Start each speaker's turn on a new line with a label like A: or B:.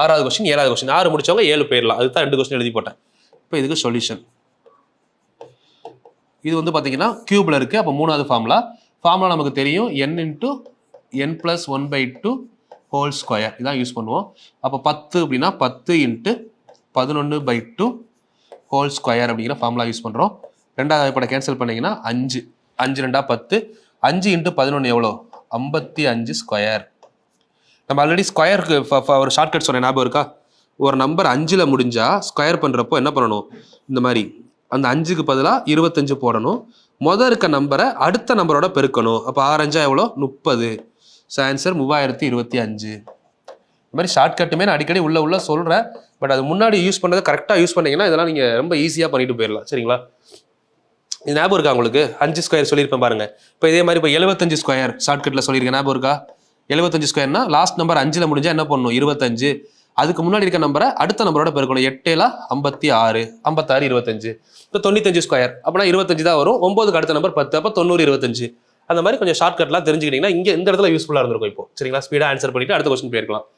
A: 6வது கொஸ்டின் 7வது கொஸ்டின் 6 முடிச்சவங்க 7 போயிடலாம். அதுதான் 2 கொஸ்டின் எழுதி போட்டேன். இப்போ இதுக்கு சொல்யூஷன். இது வந்து பார்த்தீங்கன்னா கியூப்ல இருக்கு. அப்போ 3வது ஃபார்முலா நமக்கு தெரியும் n × n + 1/2 ஹோல் ஸ்கொயர் இதான் யூஸ் பண்ணுவோம். அப்போ 10 அப்படின்னா 10 × 11/2 ஹோல் ஸ்கொயர் அப்படிங்கிற ஃபார்முலா யூஸ் பண்ணுறோம். 2வது இப்போ கேன்சல் பண்ணிங்கன்னா 5 5 2 10 5 × 11 எவ்வளோ 55 ஸ்கொயர். நம்ம ஆல்ரெடி ஸ்கொயருக்கு ஒரு ஷார்ட்கட் சொன்னேன், ஞாபகம் இருக்கா? ஒரு நம்பர் 5ல் முடிஞ்சா ஸ்கொயர் பண்ணுறப்போ என்ன பண்ணணும், இந்த மாதிரி அந்த 5க்கு பதிலாக 25 போடணும். முதல் இருக்க நம்பரை அடுத்த நம்பரோட பெருக்கணும். அப்போ 6 5 எவ்வளோ 30. So answer 3025. இந்த மாதிரி ஷார்ட்கட்டுமே நான் அடிக்கடி உள்ள சொல்கிறேன். பட் அது முன்னாடி யூஸ் பண்ணதை கரெக்டாக யூஸ் பண்ணிங்கன்னா இதெல்லாம் நீங்கள் ரொம்ப ஈஸியாக பண்ணிட்டு போயிடலாம். சரிங்களா? இது ஞாபகம் இருக்கா உங்களுக்கு? 5 ஸ்கொயர் சொல்லியிருப்பேன் பாருங்க. இப்போ இதே மாதிரி இப்போ 75 ஸ்கொயர் ஷார்ட்கட்டில் சொல்லியிருக்கேன், ஞாபகம் இருக்கா? 75 ஸ்கொயர்னா லாஸ்ட் நம்பர் 5ல் முடிஞ்சா என்ன பண்ணணும் 25. அதுக்கு முன்னாடி இருக்க நம்பரை அடுத்த நம்பரோட பெருக்கணும். 8 7 56 56 25. இப்போ 95 ஸ்கொயர் அப்படின்னா 25 தான் வரும். 9க்கு அடுத்த நம்பர் 10 அப்போ 90 25. அந்த மாதிரி கொஞ்சம் ஷார்ட்கட்லாம் தெரிஞ்சுக்கிட்டீங்கன்னா இங்கே இந்த இடத்துல யூஸ்ஃபுல்லாக இருந்திருக்கும். இப்போ சரிங்களா? ஸ்பீடாக ஆன்சர் பண்ணிட்டு அடுத்த கொஸ்டின் போயிருக்கலாம்.